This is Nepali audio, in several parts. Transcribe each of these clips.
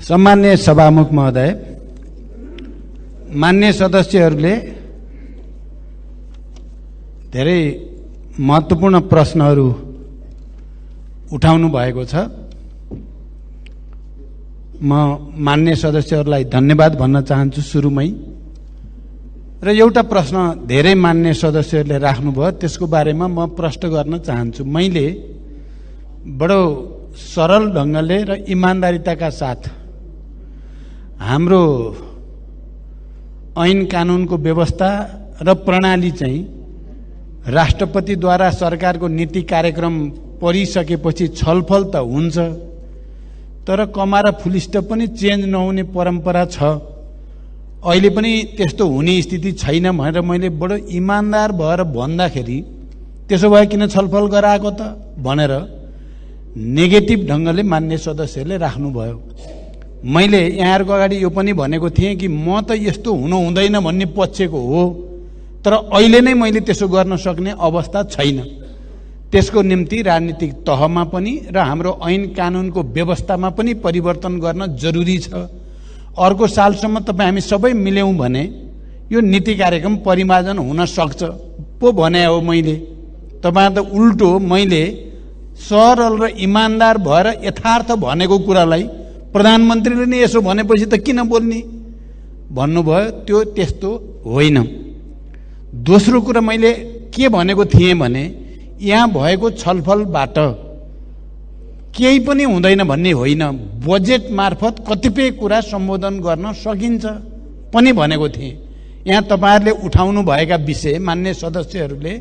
सम्मान्य सभामुख महोदय, मान्य सदस्यहरूले धेरै महत्त्वपूर्ण प्रश्नहरू उठाउनु भएको छ। म मान्य सदस्यहरूलाई धन्यवाद भन्न चाहन्छु सुरुमै। र एउटा प्रश्न धेरै मान्य सदस्यहरूले राख्नुभयो, त्यसको बारेमा म प्रश्न गर्न चाहन्छु। मैले बडो सरल ढङ्गले र इमान्दारिताका साथ हाम्रो ऐन कानुनको व्यवस्था र प्रणाली चाहिँ राष्ट्रपतिद्वारा सरकारको नीति कार्यक्रम पढिसकेपछि छलफल त हुन्छ, तर कमा र फुलिस्ट पनि चेन्ज नहुने परम्परा छ। अहिले पनि त्यस्तो हुने स्थिति छैन भनेर मैले बडो इमान्दार भएर भन्दाखेरि त्यसो भए किन छलफल गराएको त भनेर नेगेटिभ ढङ्गले मान्य सदस्यहरूले राख्नुभयो। मैले यहाँहरूको अगाडि यो पनि भनेको थिएँ कि म त यस्तो हुनु हुँदैन भन्ने पक्षको हो, तर अहिले नै मैले त्यसो गर्न सक्ने अवस्था छैन। त्यसको निम्ति राजनीतिक तहमा पनि र हाम्रो ऐन कानुनको व्यवस्थामा पनि परिवर्तन गर्न जरुरी छ। अर्को सालसम्म तपाईँ हामी सबै मिल्यौँ भने यो नीति कार्यक्रम परिमार्जन हुन सक्छ पो भने हो मैले। तपाईँ त उल्टो मैले सरल र इमान्दार भएर यथार्थ भनेको कुरालाई प्रधानमन्त्रीले नै यसो भनेपछि त किन बोल्ने भन्नुभयो। त्यो त्यस्तो होइन। दोस्रो कुरा मैले के भनेको थिएँ भने यहाँ भएको छलफलबाट केही पनि हुँदैन भन्ने होइन, बजेट मार्फत कतिपय कुरा सम्बोधन गर्न सकिन्छ पनि भनेको थिएँ। यहाँ तपाईँहरूले उठाउनु भएका विषय, मान्य सदस्यहरूले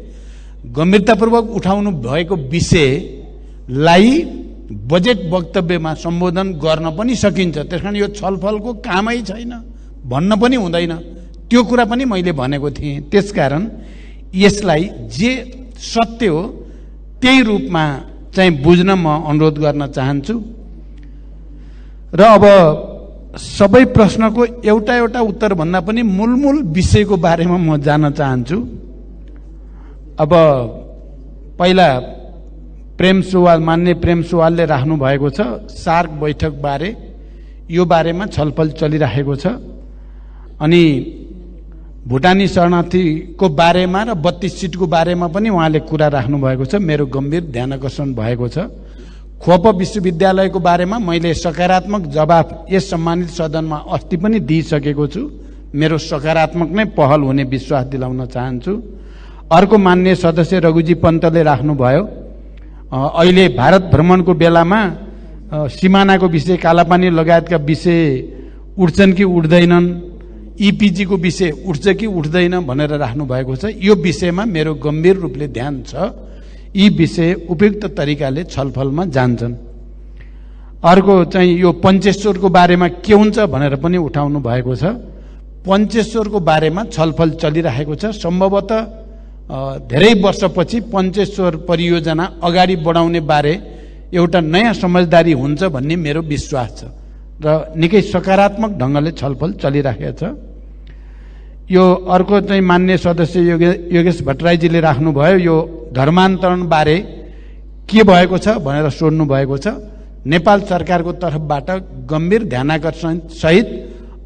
गम्भीरतापूर्वक उठाउनु भएको विषयलाई बजेट वक्तव्यमा सम्बोधन गर्न पनि सकिन्छ। त्यसकारण यो छलफलको कामै छैन भन्न पनि हुँदैन, त्यो कुरा पनि मैले भनेको थिएँ। त्यसकारण यसलाई जे सत्य हो त्यही रूपमा चाहिँ बुझ्न म अनुरोध गर्न चाहन्छु। र अब सबै प्रश्नको एउटा एउटा उत्तर भन्दा पनि मूल विषयको बारेमा म जान चाहन्छु। अब पहिला मान्य प्रेम सुवालले राख्नु भएको छ सार्क बैठक बारे, यो बारेमा छलफल चलिरहेको छ। अनि भुटानी शरणार्थीको बारेमा र 32 सिटको बारेमा पनि उहाँले कुरा राख्नु भएको छ। मेरो गम्भीर ध्यान आकर्षण भएको छ। खोप विश्वविद्यालयको बारेमा मैले सकारात्मक जवाफ यस सम्मानित सदनमा अस्ति पनि दिइसकेको छु। मेरो सकारात्मक नै पहल हुने विश्वास दिलाउन चाहन्छु। अर्को मान्य सदस्य रघुजी पन्तले राख्नुभयो, अहिले भारत भ्रमणको बेलामा सिमानाको विषय, कालापानी लगायतका विषय उठ्छन् कि उठ्दैनन्, इपिजीको विषय उठ्छ कि उठ्दैन भनेर राख्नु भएको छ। यो विषयमा मेरो गम्भीर रूपले ध्यान छ। यी विषय उपयुक्त तरिकाले छलफलमा जान्छन्। अर्को चाहिँ यो पञ्चेश्वरको बारेमा के हुन्छ भनेर पनि उठाउनु भएको छ। पञ्चेश्वरको बारेमा छलफल चलिरहेको छ। सम्भवतः धेरै वर्षपछि पञ्चेश्वर परियोजना अगाडि बढाउने बारे एउटा नयाँ समझदारी हुन्छ भन्ने मेरो विश्वास छ र निकै सकारात्मक ढङ्गले छलफल चलिरहेको छ। यो अर्को चाहिँ मान्य सदस्य योगेश भट्टराईजीले राख्नुभयो, यो धर्मान्तरण बारे के भएको छ भनेर सोध्नु भएको छ। नेपाल सरकारको तर्फबाट गम्भीर ध्यानाकर्षण सहित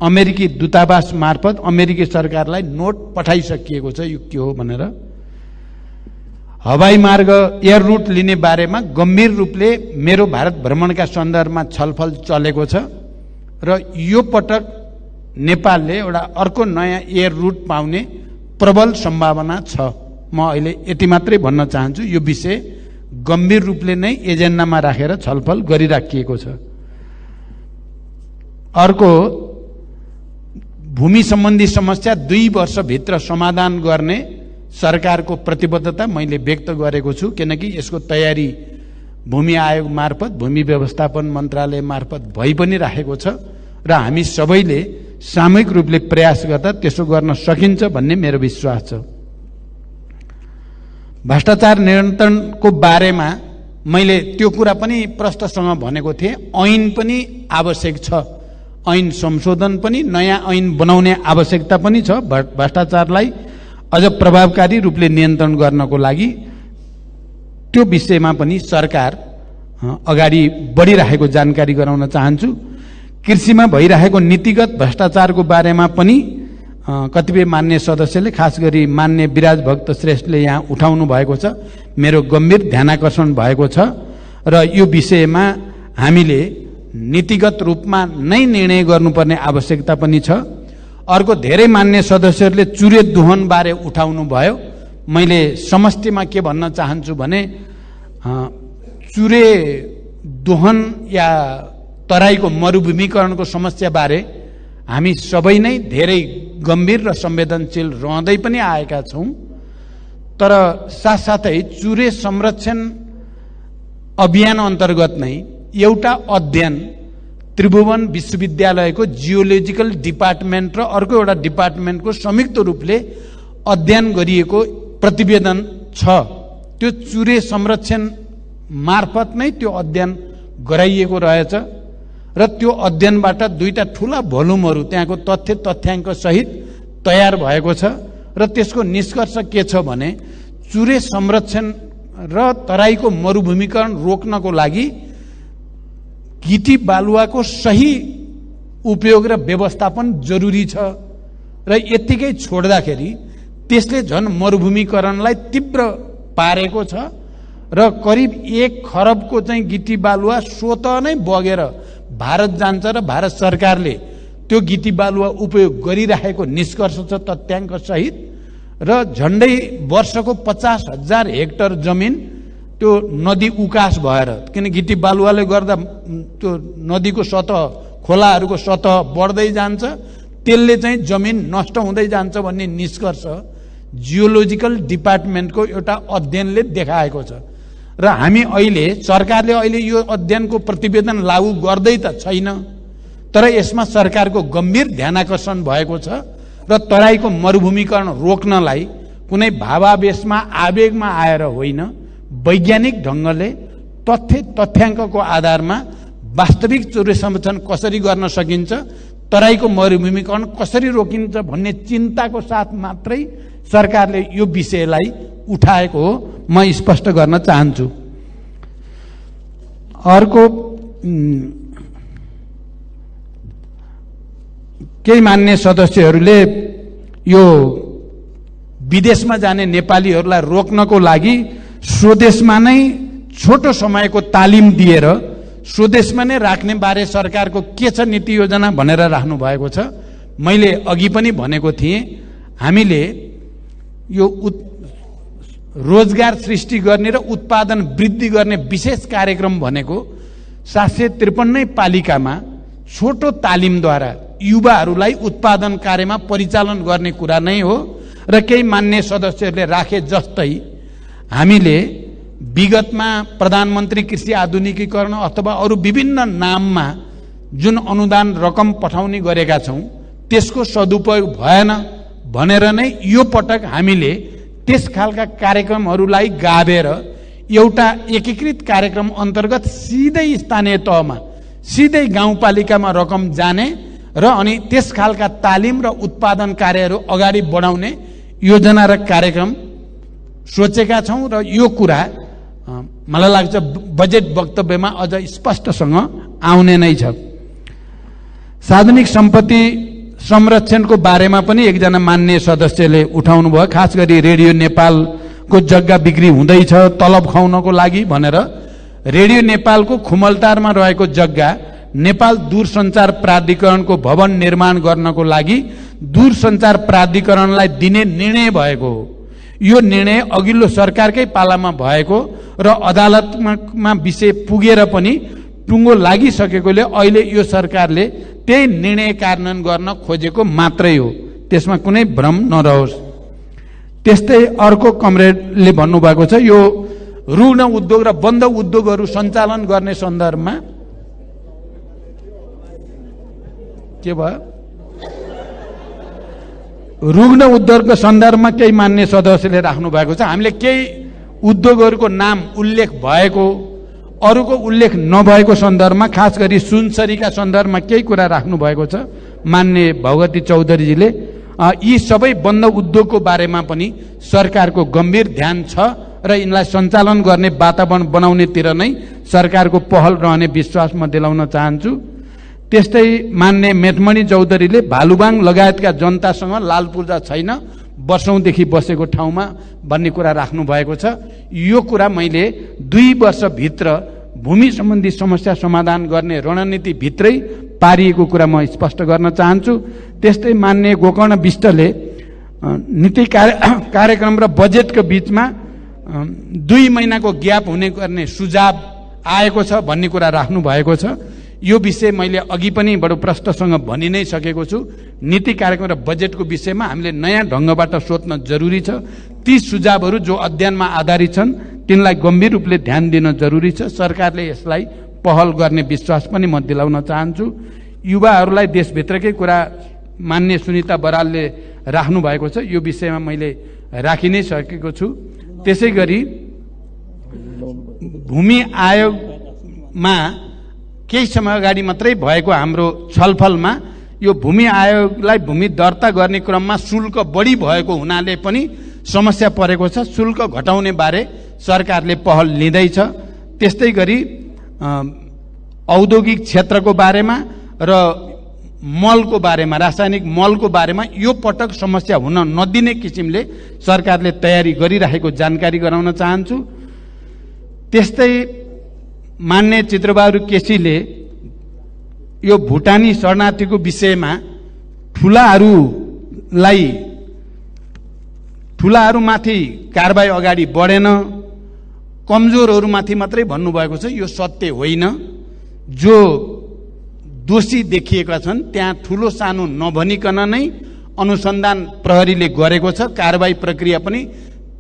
अमेरिकी दूतावास मार्फत अमेरिकी सरकारलाई नोट पठाइसकिएको छ यो के हो भनेर। हवाई मार्ग एयर रूट लिने बारेमा गम्भीर रूपले मेरो भारत भ्रमणका सन्दर्भमा छलफल चलेको छ र यो पटक नेपालले एउटा अर्को नयाँ एयर रूट पाउने प्रबल सम्भावना छ। म अहिले यति मात्रै भन्न चाहन्छु। यो विषय गम्भीर रूपले नै एजेन्डामा राखेर छलफल गरिराखिएको छ। अर्को भूमि सम्बन्धी समस्या 2 वर्षभित्र समाधान गर्ने सरकारको प्रतिबद्धता मैले व्यक्त गरेको छु, किनकि यसको तयारी भूमि आयोग मार्फत, भूमि व्यवस्थापन मन्त्रालय मार्फत भइ पनि राखेको छ र हामी सबैले सामूहिक रूपले प्रयास गर्दा त्यसो गर्न सकिन्छ भन्ने मेरो विश्वास छ। भ्रष्टाचार नियन्त्रणको बारेमा मैले त्यो कुरा पनि प्रष्टसँग भनेको थिएँ। ऐन पनि आवश्यक छ, ऐन संशोधन पनि, नयाँ ऐन बनाउने आवश्यकता पनि छ भ्रष्टाचारलाई अझ प्रभावकारी रूपले नियन्त्रण गर्नको लागि। त्यो विषयमा पनि सरकार अगाडि बढिरहेको जानकारी गराउन चाहन्छु। कृषिमा भइरहेको नीतिगत भ्रष्टाचारको बारेमा पनि कतिपय मान्य सदस्यले, खास गरी मान्य विराज भक्त श्रेष्ठले यहाँ उठाउनु भएको छ, मेरो गम्भीर ध्यानाकर्षण भएको छ र यो विषयमा हामीले नीतिगत रूपमा नै निर्णय गर्नुपर्ने आवश्यकता पनि छ। अर्को, धेरै मान्य सदस्यहरूले चुरे दोहन बारे उठाउनु भयो। मैले समष्टिमा के भन्न चाहन्छु भने चुरे दोहन या तराईको मरुभूमिकरणको समस्या बारे हामी सबै नै धेरै गम्भीर र संवेदनशील रहँदै पनि आएका छौँ। तर साथसाथै चुरे संरक्षण अभियान अन्तर्गत नै एउटा अध्ययन त्रिभुवन विश्वविद्यालयको जियोलोजिकल डिपार्टमेन्ट र अर्को एउटा डिपार्टमेन्टको संयुक्त रूपले अध्ययन गरिएको प्रतिवेदन छ। त्यो चुरे संरक्षण मार्फत नै त्यो अध्ययन गराइएको रहेछ र त्यो अध्ययनबाट दुईटा ठूला भोल्युमहरू त्यहाँको तथ्याङ्क सहित तयार भएको छ र त्यसको निष्कर्ष के छ भने चुरे संरक्षण र तराईको मरुभूमिकरण रोक्नको लागि गिटी बालुवाको सही उपयोग र व्यवस्थापन जरुरी छ र यत्तिकै छोड्दाखेरि त्यसले झन् मरुभूमिकरणलाई तीव्र पारेको छ र करिब 1 खरबको चाहिँ गिटी बालुवा स्वतः नै बगेर भारत जान्छ र भारत सरकारले त्यो गिटी बालुवा उपयोग गरिरहेको निष्कर्ष छ तथ्याङ्क सहित र झन्डै वर्षको 50,000 हेक्टर जमिन त्यो नदी उकास भएर, किन गिटी बालुवाले गर्दा त्यो नदीको सतह, खोलाहरूको सतह बढ्दै जान्छ, त्यसले चाहिँ जमिन नष्ट हुँदै जान्छ भन्ने निष्कर्ष जियोलोजिकल डिपार्टमेन्टको एउटा अध्ययनले देखाएको छ। र हामी अहिले, सरकारले अहिले यो अध्ययनको प्रतिवेदन लागू गर्दै त छैन, तर यसमा सरकारको गम्भीर ध्यानाकर्षण भएको छ र तराईको मरुभूमिकरण रोक्नलाई कुनै भावावेशमा आवेगमा आएर होइन, वैज्ञानिक ढङ्गले तथ्याङ्कको आधारमा वास्तविक चुरे संरक्षण कसरी गर्न सकिन्छ, तराईको मरुभूमिकरण कसरी रोकिन्छ भन्ने चिन्ताको साथ मात्रै सरकारले यो विषयलाई उठाएको हो, म स्पष्ट गर्न चाहन्छु। अर्को, केही मान्य सदस्यहरूले यो विदेशमा जाने नेपालीहरूलाई रोक्नको लागि स्वदेशमा नै छोटो समयको तालिम दिएर स्वदेशमा नै राख्ने बारे सरकारको के छ नीति योजना भनेर राख्नु भएको छ। मैले अघि पनि भनेको थिएँ, हामीले यो रोजगार सृष्टि गर्ने र उत्पादन वृद्धि गर्ने विशेष कार्यक्रम भनेको 753 पालिकामा छोटो तालिमद्वारा युवाहरूलाई उत्पादन कार्यमा परिचालन गर्ने कुरा नै हो र केही मान्य सदस्यहरूले राखे जस्तै हामीले विगतमा प्रधानमन्त्री कृषि आधुनिकीकरण अथवा अरू विभिन्न नाममा जुन अनुदान रकम पठाउने गरेका छौँ त्यसको सदुपयोग भएन भनेर नै यो पटक हामीले त्यस खालका कार्यक्रमहरूलाई गाभेर एउटा एकीकृत कार्यक्रम अन्तर्गत सिधै स्थानीय तहमा, सिधै गाउँपालिकामा रकम जाने र अनि त्यस खालका तालिम र उत्पादन कार्यहरू अगाडि बढाउने योजना र कार्यक्रम सोचेका छौँ र यो कुरा मलाई लाग्छ बजेट वक्तव्यमा अझ स्पष्टसँग आउने नै छ। सार्वजनिक सम्पत्ति संरक्षणको बारेमा पनि एकजना मान्य सदस्यले उठाउनु भयो, खास गरी रेडियो नेपालको जग्गा बिक्री हुँदैछ तलब खुवाउनको लागि भनेर। रेडियो नेपालको खुमलटारमा रहेको जग्गा नेपाल दूरसञ्चार प्राधिकरणको भवन निर्माण गर्नको लागि दूरसञ्चार प्राधिकरणलाई दिने निर्णय भएको हो। यो निर्णय अघिल्लो सरकारकै पालामा भएको र अदालतमा विषय पुगेर पनि टुङ्गो लागिसकेकोले अहिले यो सरकारले त्यही निर्णय कार्यान्वयन गर्न खोजेको मात्रै हो, त्यसमा कुनै भ्रम नरहोस्। त्यस्तै अर्को कमरेडले भन्नुभएको छ, यो रुग्ण उद्योग र बन्द उद्योगहरू सञ्चालन गर्ने सन्दर्भमा के भयो, रुग्ण उद्योगको सन्दर्भमा केही मान्य सदस्यले राख्नु भएको छ। हामीले केही उद्योगहरूको नाम उल्लेख भएको, अरूको उल्लेख नभएको सन्दर्भमा, खास गरी सुनसरीका सन्दर्भमा केही कुरा राख्नु भएको छ मान्य भगवती चौधरीजीले। यी सबै बन्द उद्योगको बारेमा पनि सरकारको गम्भीर ध्यान छ र यिनलाई सञ्चालन गर्ने वातावरण बनाउनेतिर नै सरकारको पहल रहने विश्वास म दिलाउन चाहन्छु। त्यस्तै मान्य मेटमणि चौधरीले भालुबाङ लगायतका जनतासँग लाल पूर्जा छैन, वर्षौंदेखि बसेको ठाउँमा भन्ने कुरा राख्नु भएको छ। यो कुरा मैले 2 वर्षभित्र भूमि सम्बन्धी समस्या समाधान गर्ने रणनीति भित्रै पारिएको कुरा म स्पष्ट गर्न चाहन्छु। त्यस्तै मान्य गोकर्ण विष्टले नीति कार्यक्रम र बजेटको बीचमा 2 महिनाको ग्याप हुने गर्ने सुझाव आएको छ भन्ने कुरा राख्नु भएको छ। यो विषय मैले अघि पनि बडो प्रष्टसँग भनि नै सकेको छु। नीति कार्यक्रम र बजेटको विषयमा हामीले नयाँ ढङ्गबाट सोच्न जरुरी छ। ती सुझावहरू जो अध्ययनमा आधारित छन् तिनलाई गम्भीर रूपले ध्यान दिन जरुरी छ। सरकारले यसलाई पहल गर्ने विश्वास पनि म दिलाउन चाहन्छु। युवाहरूलाई देशभित्रकै कुरा मान्य सुनिता बरालले राख्नु भएको छ, यो विषयमा मैले राखि नै सकेको छु। त्यसै गरी भूमि आयोगमा केही समय अगाडि मात्रै भएको हाम्रो छलफलमा यो भूमि आयोगलाई भूमि दर्ता गर्ने क्रममा शुल्क बढी भएको हुनाले पनि समस्या परेको छ। शुल्क घटाउने बारे सरकारले पहल लिँदैछ। त्यस्तै गरी औद्योगिक क्षेत्रको बारेमा र मलको बारेमा, रासायनिक मलको बारेमा यो पटक समस्या हुन नदिने किसिमले सरकारले तयारी गरिरहेको जानकारी गराउन चाहन्छु। त्यस्तै मान्य चित्रबहादुर केसीले यो भुटानी शरणार्थीको विषयमा ठुलाहरूमाथि कारबाही अगाडि बढेन, कमजोरहरूमाथि मात्रै भन्नुभएको छ। यो सत्य होइन। जो दोषी देखिएका छन् त्यहाँ ठुलो सानो नभनिकन नै अनुसन्धान प्रहरीले गरेको छ। कारबाही प्रक्रिया पनि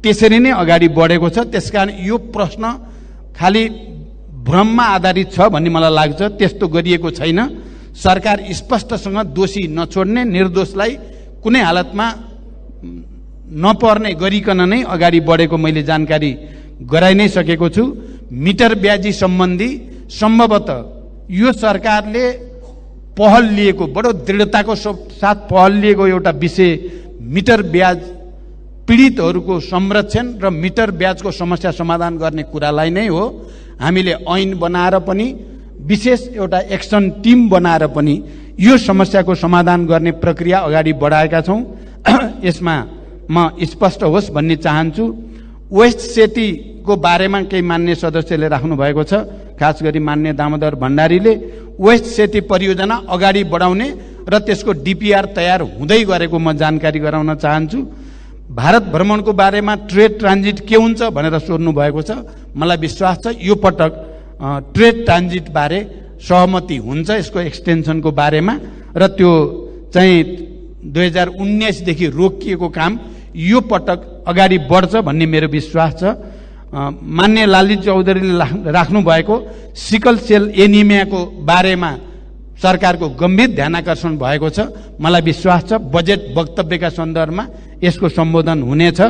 त्यसरी नै अगाडि बढेको छ। त्यसकारण यो प्रश्न खालि भ्रममा आधारित छ भन्ने मलाई लाग्छ। त्यस्तो गरिएको छैन। सरकार स्पष्टसँग दोषी नछोड्ने, निर्दोषलाई कुनै हालतमा नपर्ने गरिकन नै अगाडि बढेको मैले जानकारी गराइ नै सकेको छु। मिटर ब्याजी सम्बन्धी सम्भवतः यो सरकारले पहल लिएको, बडो दृढताको साथ पहल लिएको एउटा विषय मिटर ब्याज पीडितहरूको संरक्षण र मिटर ब्याजको समस्या समाधान गर्ने कुरालाई नै हो। हामीले ऐन बनाएर पनि, विशेष एउटा एक्सन टिम बनाएर पनि यो समस्याको समाधान गर्ने प्रक्रिया अगाडि बढाएका छौँ। यसमा म स्पष्ट होस् भन्ने चाहन्छु। वेस्ट सेतीको बारेमा केही मान्य सदस्यले राख्नु भएको छ, खास गरी मान्य दामोदर भण्डारीले। वेस्ट सेती परियोजना अगाडि बढाउने र त्यसको डिपिआर तयार हुँदै गरेको म जानकारी गराउन चाहन्छु। भारत भ्रमणको बारेमा ट्रेड ट्रान्जिट के हुन्छ भनेर सोध्नु भएको छ। मलाई विश्वास छ यो पटक ट्रेड ट्रान्जिट बारे सहमति हुन्छ, यसको एक्सटेन्सनको बारेमा, र त्यो चाहिँ 2019 देखि रोकिएको काम यो पटक अगाडि बढ्छ भन्ने मेरो विश्वास छ। मान्य लाली चौधरीले राख्नु भएको सिकल सेल एनिमियाको बारेमा सरकारको गम्भीर ध्यानाकर्षण भएको छ। मलाई विश्वास छ बजेट वक्तव्यका सन्दर्भमा यसको सम्बोधन हुनेछ।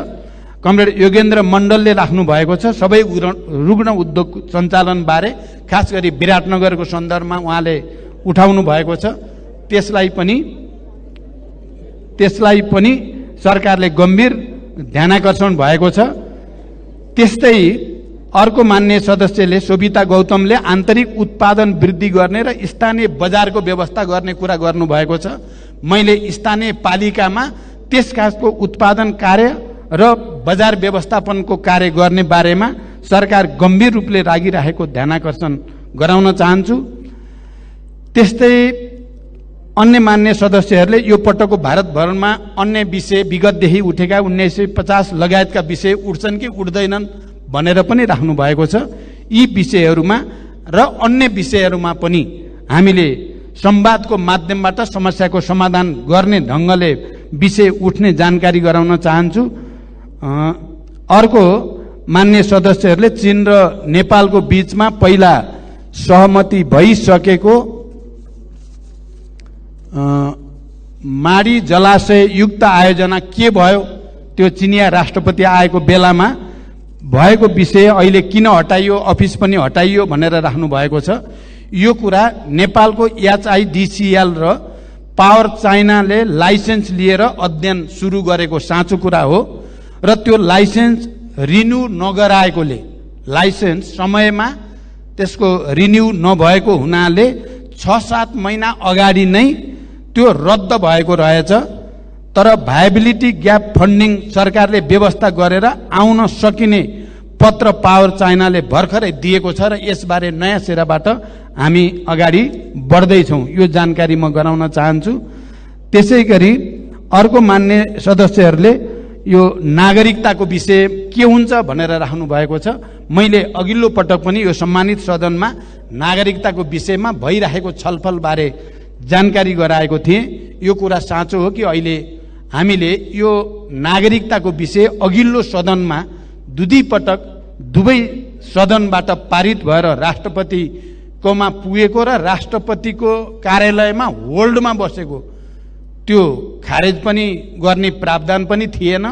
कमरेड योगेन्द्र मण्डलले राख्नु भएको छ सबै रुग्ण उद्योग सञ्चालन बारे, खास गरी विराटनगरको सन्दर्भमा उहाँले उठाउनु भएको छ। त्यसलाई पनि सरकारले गम्भीर ध्यानाकर्षण भएको छ। त्यस्तै अर्को मान्य सदस्यले सोभिता गौतमले आन्तरिक उत्पादन वृद्धि गर्ने र स्थानीय बजारको व्यवस्था गर्ने कुरा गर्नुभएको छ। मैले स्थानीय पालिकामा त्यस खासको उत्पादन कार्य र बजार व्यवस्थापनको कार्य गर्ने बारेमा सरकार गम्भीर रूपले लागिरहेको ध्यानाकर्षण गराउन चाहन्छु। त्यस्तै अन्य मान्य सदस्यहरूले यो पटकको भारत भ्रमणमा अन्य विषय विगतदेखि उठेका 1950 लगायतका विषय उठ्छन् कि उठ्दैनन् भनेर पनि राख्नु भएको छ। यी विषयहरूमा र अन्य विषयहरूमा पनि हामीले संवादको माध्यमबाट समस्याको समाधान गर्ने ढङ्गले विषय उठ्ने जानकारी गराउन चाहन्छु। अर्को मान्य सदस्यहरूले चीन र नेपालको बीचमा पहिला सहमति भइसकेको माडी जलाशय युक्त आयोजना के भयो, त्यो चिनिया राष्ट्रपति आएको बेलामा भएको विषय अहिले किन हटाइयो, अफिस पनि हटाइयो भनेर राख्नु भएको छ। यो कुरा नेपालको एचआइडिसिएल र पावर चाइनाले लाइसेन्स लिएर अध्ययन सुरु गरेको साँचो कुरा हो र त्यो लाइसेन्स रिन्यू नगराएकोले, लाइसेन्स समयमा त्यसको रिन्यू नभएको हुनाले 6-7 महिना अगाडि नै त्यो रद्द भएको रहेछ। तर भायबिलिटी ग्याप फन्डिङ सरकारले व्यवस्था गरेर आउन सकिने पत्र पावर चाइनाले भर्खरै दिएको छ र यसबारे नयाँ सिराबाट हामी अगाडि बढ्दैछौँ, यो जानकारी म गराउन चाहन्छु। त्यसै गरी अर्को मान्य सदस्यहरूले यो नागरिकताको विषय के हुन्छ भनेर राख्नु भएको छ। मैले अघिल्लो पटक पनि यो सम्मानित सदनमा नागरिकताको विषयमा भइरहेको छलफलबारे जानकारी गराएको थिएँ। यो कुरा साँचो हो कि अहिले हामीले यो नागरिकताको विषय अघिल्लो सदनमा दुई पटक दुवै सदनबाट पारित भएर राष्ट्रपतिकोमा पुगेको र राष्ट्रपतिको कार्यालयमा होल्डमा बसेको त्यो खारेज पनि गर्ने प्रावधान पनि थिएन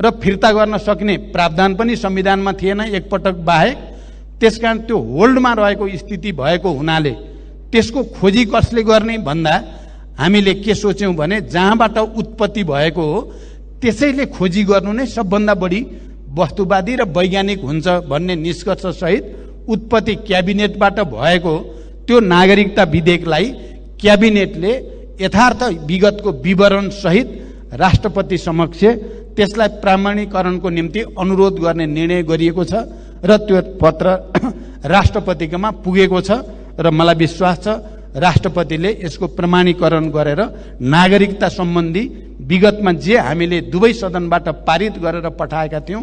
र फिर्ता गर्न सक्ने प्रावधान पनि संविधानमा थिएन एकपटक बाहेक। त्यसकारण त्यो होल्डमा रहेको स्थिति भएको हुनाले त्यसको खोजी कसले गर्ने भन्दा हामीले के सोच्यौं भने जहाँबाट उत्पत्ति भएको हो त्यसैले खोजी गर्नु नै सबभन्दा बढी वस्तुवादी र वैज्ञानिक हुन्छ भन्ने निष्कर्ष सहित उत्पत्ति क्याबिनेटबाट भएको त्यो नागरिकता विधेयकलाई क्याबिनेटले यथार्थ विगतको विवरण सहित राष्ट्रपति समक्ष त्यसलाई प्रमाणीकरणको निम्ति अनुरोध गर्ने निर्णय गरिएको छ र त्यो पत्र राष्ट्रपतिकोमा पुगेको छ र मलाई विश्वास छ राष्ट्रपतिले यसको प्रमाणीकरण गरेर नागरिकता सम्बन्धी विगतमा जे हामीले दुवै सदनबाट पारित गरेर पठाएका थियौं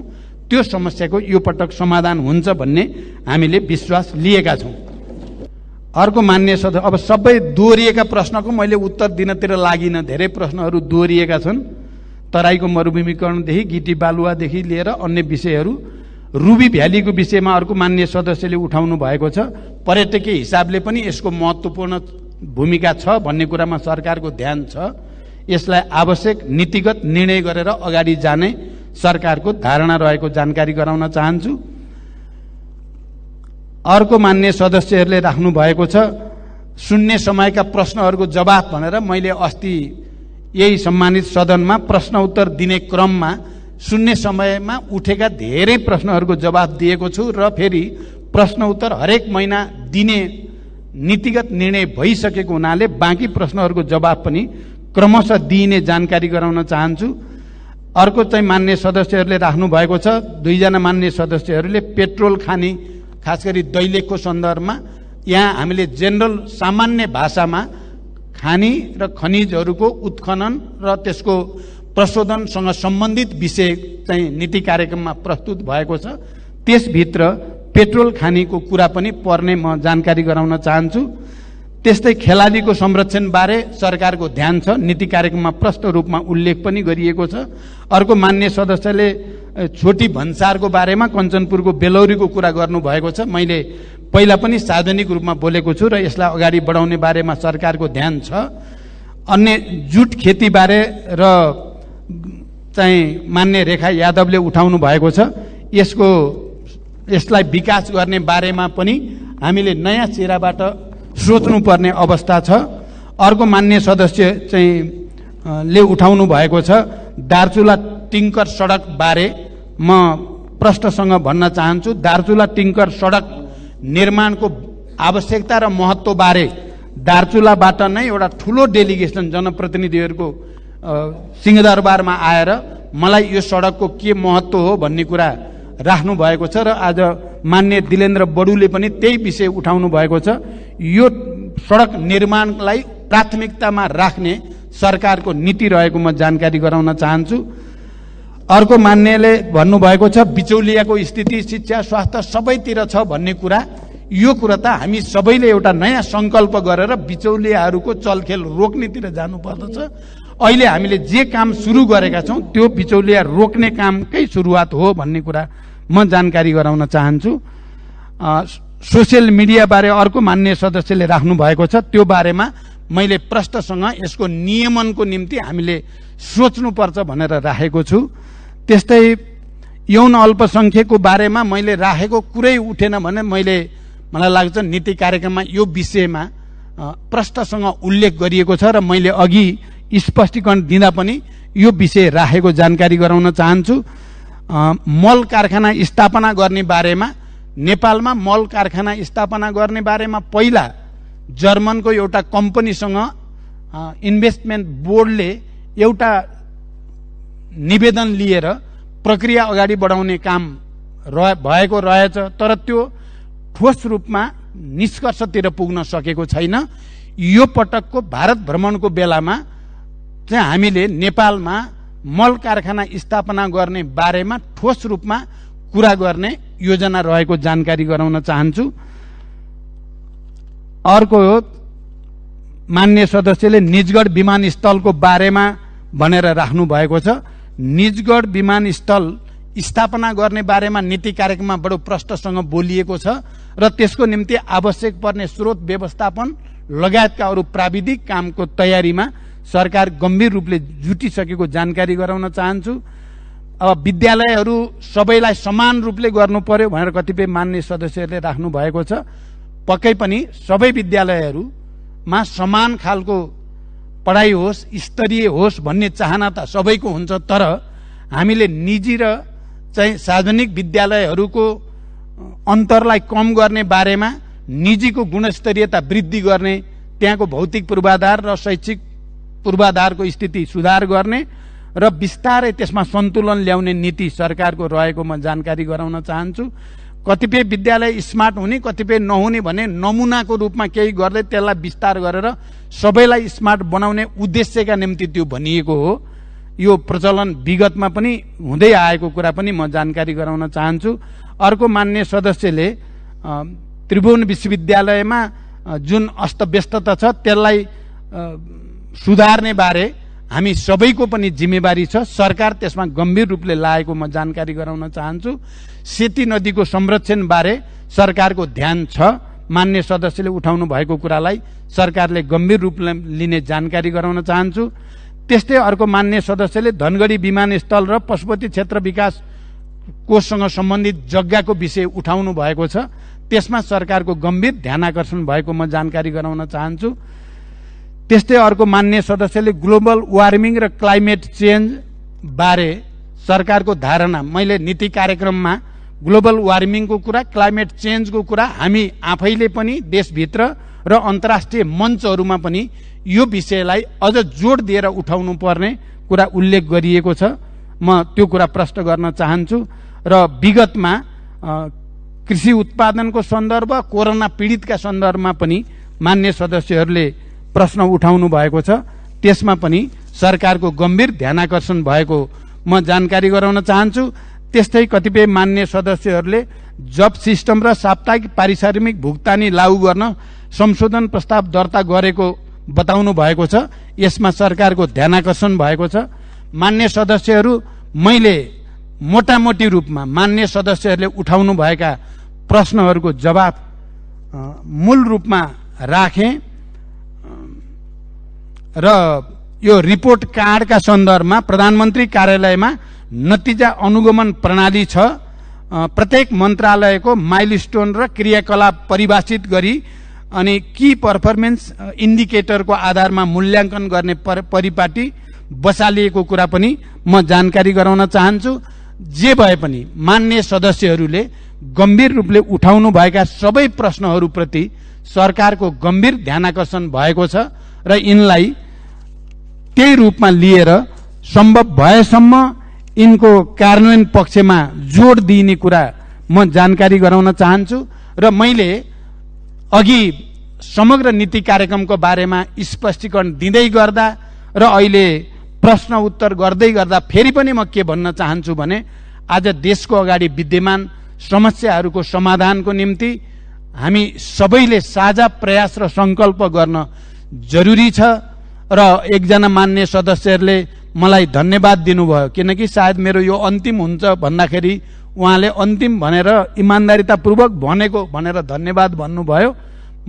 त्यो समस्याको यो पटक समाधान हुन्छ भन्ने हामीले विश्वास लिएका छौं। अर्को मान्य सदस्य, अब सबै दोहोरिएका प्रश्नको मैले उत्तर दिनतिर लागिन, धेरै प्रश्नहरू दोहोरिएका छन्। तराईको मरुभूमिकरणदेखि गिटी बालुवादेखि लिएर अन्य विषयहरू, रुबी भ्यालीको विषयमा अर्को मान्य सदस्यले उठाउनु भएको छ। पर्यटकीय हिसाबले पनि यसको महत्त्वपूर्ण भूमिका छ भन्ने कुरामा सरकारको ध्यान छ। यसलाई आवश्यक नीतिगत निर्णय गरेर अगाडि जाने सरकारको धारणा रहेको जानकारी गराउन चाहन्छु। अर्को मान्य सदस्यहरूले राख्नु भएको छ शून्य समयका प्रश्नहरूको जवाफ भनेर। मैले अस्ति यही सम्मानित सदनमा प्रश्न उत्तर दिने क्रममा शून्य समयमा उठेका धेरै प्रश्नहरूको जवाफ दिएको छु र फेरि प्रश्न उत्तर हरेक महिना दिने नीतिगत निर्णय भइसकेको हुनाले बाँकी प्रश्नहरूको जवाफ पनि क्रमशः दिइने जानकारी गराउन चाहन्छु। अर्को चाहिँ मान्य सदस्यहरूले राख्नु भएको छ, दुईजना मान्य सदस्यहरूले पेट्रोल खानी खास गरी दैलेखको सन्दर्भमा यहाँ हामीले जेनरल सामान्य भाषामा खानी र खनिजहरूको उत्खनन र त्यसको प्रशोधनसँग सम्बन्धित विषय चाहिँ नीति कार्यक्रममा प्रस्तुत भएको छ। त्यसभित्र पेट्रोल खानीको कुरा पनि पर्ने म जानकारी गराउन चाहन्छु। त्यस्तै खेलाडीको संरक्षण बारे सरकारको ध्यान छ, नीति कार्यक्रममा प्रष्ट रूपमा उल्लेख पनि गरिएको छ। अर्को मान्य सदस्यले छोटी भन्सारको बारेमा कञ्चनपुरको बेलौरीको कुरा गर्नुभएको छ। मैले पहिला पनि सार्वजनिक रूपमा बोलेको छु र यसलाई अगाडि बढाउने बारेमा सरकारको ध्यान छ। अन्य जुट खेती बारे र चाहिँ मान्य रेखा यादवले उठाउनु भएको छ। यसलाई विकास गर्ने बारेमा पनि हामीले नयाँ सिराबाट सोच्नुपर्ने अवस्था छ। अर्को मान्य सदस्य चाहिँ ले उठाउनु भएको छ दार्चुला टिङ्कर सडक बारे। म प्रष्टसँग भन्न चाहन्छु दार्चुला टिङ्कर सडक निर्माणको आवश्यकता र महत्त्व बारे दार्चुलाबाट नै एउटा ठुलो डेलिगेसन जनप्रतिनिधिहरूको सिंहदरबारमा आएर मलाई यो सडकको के महत्त्व हो भन्ने कुरा राख्नु भएको छ र आज मान्य दिलेन्द्र बडुले पनि त्यही विषय उठाउनु भएको छ। यो सडक निर्माणलाई प्राथमिकतामा राख्ने सरकारको नीति रहेको म जानकारी गराउन चाहन्छु। अर्को मान्यले भन्नुभएको छ बिचौलियाको स्थिति शिक्षा स्वास्थ्य सबैतिर छ भन्ने कुरा। यो कुरा त हामी सबैले एउटा नयाँ संकल्प गरेर बिचौलियाहरूको चलखेल रोक्नेतिर जानुपर्दछ। अहिले हामीले जे काम सुरु गरेका छौं त्यो बिचौलिया रोक्ने कामकै सुरुवात हो भन्ने कुरा म जानकारी गराउन चाहन्छु। सोसियल मिडिया बारे अर्को मान्य सदस्यले राख्नु भएको छ, त्यो बारेमा मैले प्रष्टसँग यसको नियमनको निम्ति हामीले सोच्नुपर्छ भनेर राखेको छु। त्यस्तै यौन अल्पसंख्यकको बारेमा मैले राखेको कुरै उठेन भने मलाई लाग्छ नीति कार्यक्रममा यो विषयमा प्रष्टसँग उल्लेख गरिएको छ र मैले अघि स्पष्टीकरण दिँदा पनि यो विषय राखेको जानकारी गराउन चाहन्छु। मल कारखाना स्थापना गर्ने बारेमा नेपालमा मल कारखाना स्थापना गर्ने बारेमा पहिला जर्मनको एउटा कम्पनीसँग इन्भेस्टमेन्ट बोर्डले एउटा निवेदन लिएर प्रक्रिया अगाडि बढाउने काम भएको रहेछ, तर त्यो ठोस रूपमा निष्कर्षतिर पुग्न सकेको छैन। यो पटकको भारत भ्रमणको बेलामा चाहिँ हामीले नेपालमा मल कारखाना स्थापना गर्ने बारेमा ठोस रूपमा कुरा गर्ने योजना रहेको जानकारी गराउन चाहन्छु। अर्को हो, माननीय सदस्यले निजगढ विमानस्थलको बारेमा भनेर राख्नु भएको छ। निजगढ विमानस्थल स्थापना गर्ने बारेमा नीति कार्यक्रममा बडो प्रष्टसँग बोलिएको छ र त्यसको निम्ति आवश्यक पर्ने स्रोत व्यवस्थापन लगायतका अरू प्राविधिक कामको तयारीमा सरकार गम्भीर रूपले जुटिसकेको जानकारी गराउन चाहन्छु। अब विद्यालयहरू सबैलाई समान रूपले गर्नु पर्यो भनेर कतिपय मान्य सदस्यहरूले राख्नु भएको छ। पक्कै पनि सबै विद्यालयहरूमा समान खालको पढाइ होस्, स्तरीय होस् भन्ने चाहना त सबैको हुन्छ, तर हामीले निजी र चाहिँ सार्वजनिक विद्यालयहरूको अन्तरलाई कम गर्ने बारेमा, निजीको गुणस्तरीयता वृद्धि गर्ने, त्यहाँको भौतिक पूर्वाधार र शैक्षिक पूर्वाधारको स्थिति सुधार गर्ने र बिस्तारै त्यसमा सन्तुलन ल्याउने नीति सरकारको रहेको म जानकारी गराउन चाहन्छु। कतिपय विद्यालय स्मार्ट हुने, कतिपय नहुने भने नमुनाको रूपमा केही गर्दै त्यसलाई विस्तार गरेर सबैलाई स्मार्ट बनाउने उद्देश्यका निम्ति त्यो भनिएको हो। यो प्रचलन विगतमा पनि हुँदै आएको कुरा पनि म जानकारी गराउन चाहन्छु। अर्को मान्य सदस्यले त्रिभुवन विश्वविद्यालयमा जुन अस्तव्यस्तता छ त्यसलाई सुधार्ने बारे हामी सबैको पनि जिम्मेवारी छ, सरकार त्यसमा गम्भीर रूपले लागेको म जानकारी गराउन चाहन्छु। सेती नदीको संरक्षण बारे सरकारको ध्यान छ, मान्य सदस्यले उठाउनु भएको कुरालाई सरकारले गम्भीर रूपले लिने जानकारी गराउन चाहन्छु। त्यस्तै अर्को मान्य सदस्यले धनगढी विमानस्थल र पशुपति क्षेत्र विकास कोषसँग सम्बन्धित जग्गाको विषय उठाउनु भएको छ, त्यसमा सरकारको गम्भीर ध्यानाकर्षण भएको म जानकारी गराउन चाहन्छु। त्यस्तै अर्को मान्य सदस्यले ग्लोबल वार्मिङ र क्लाइमेट चेन्ज बारे सरकारको धारणा, मैले नीति कार्यक्रममा ग्लोबल वार्मिङको कुरा, क्लाइमेट चेन्जको कुरा हामी आफैले पनि देशभित्र र अन्तर्राष्ट्रिय मञ्चहरूमा पनि यो विषयलाई अझ जोड दिएर उठाउनु पर्ने कुरा उल्लेख गरिएको छ। म त्यो कुरा प्रश्न गर्न चाहन्छु। र विगतमा कृषि उत्पादनको सन्दर्भ, कोरोना पीडितका सन्दर्भमा पनि मान्य सदस्यहरूले प्रश्न उठाउनु भएको छ, त्यसमा पनि सरकारको गम्भीर ध्यानाकर्षण भएको म जानकारी गराउन चाहन्छु। त्यस्तै कतिपय मान्य सदस्यहरूले जब सिस्टम र साप्ताहिक पारिश्रमिक भुक्तानी लागू गर्न संशोधन प्रस्ताव दर्ता गरेको बताउनु भएको छ, यसमा सरकारको ध्यानाकर्षण भएको छ। मान्य सदस्यहरू, मैले मोटामोटी रूपमा मान्य सदस्यहरूले उठाउनु भएका प्रश्नहरूको जवाब मूल रूपमा राखेँ र यो रिपोर्ट कार्डका सन्दर्भमा प्रधानमन्त्री कार्यालयमा नतिजा अनुगमन प्रणाली छ। प्रत्येक मन्त्रालयको माइलस्टोन र क्रियाकलाप परिभाषित गरी अनि की पर्फर्मेन्स इन्डिकेटरको आधारमा मूल्याङ्कन गर्ने परिपाटी बसालिएको कुरा पनि म जानकारी गराउन चाहन्छु। जे भए पनि मान्य सदस्यहरूले गम्भीर रूपले उठाउनु भएका सबै प्रश्नहरूप्रति सरकारको गम्भीर ध्यानाकर्षण भएको छ र यिनलाई त्यही रूपमा लिएर सम्भव भएसम्म यिनको कार्यान्वयन पक्षमा जोड दिइने कुरा म जानकारी गराउन चाहन्छु। र मैले अघि समग्र नीति कार्यक्रमको बारेमा स्पष्टीकरण दिँदै गर्दा र अहिले प्रश्न उत्तर गर्दै गर्दा फेरि पनि म के भन्न चाहन्छु भने आज देशको अगाडि विद्यमान समस्याहरूको समाधानको निम्ति हामी सबैले साझा प्रयास र संकल्प गर्न जरुरी छ। र एकजना मान्य सदस्यहरूले मलाई धन्यवाद दिनुभयो, किनकि सायद मेरो यो अन्तिम हुन्छ भन्दाखेरि उहाँले अन्तिम भनेर इमान्दारितापूर्वक भनेको भनेर धन्यवाद भन्नुभयो।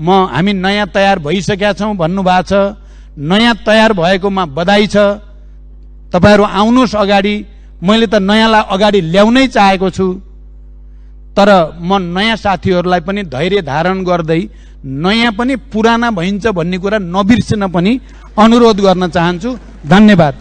हामी नयाँ तयार भइसकेका छौँ भन्नुभएको छ, नयाँ तयार भएकोमा बधाई छ। तपाईहरू आउनुहोस् अगाडि, मैले त नयाँलाई अगाडि ल्याउनै चाहेको छु, तर म नयाँ साथीहरूलाई पनि धैर्य धारण गर्दै नयाँ पनि पुराना भइन्छ भन्ने कुरा नबिर्सिन पनि अनुरोध गर्न चाहन्छु। धन्यवाद।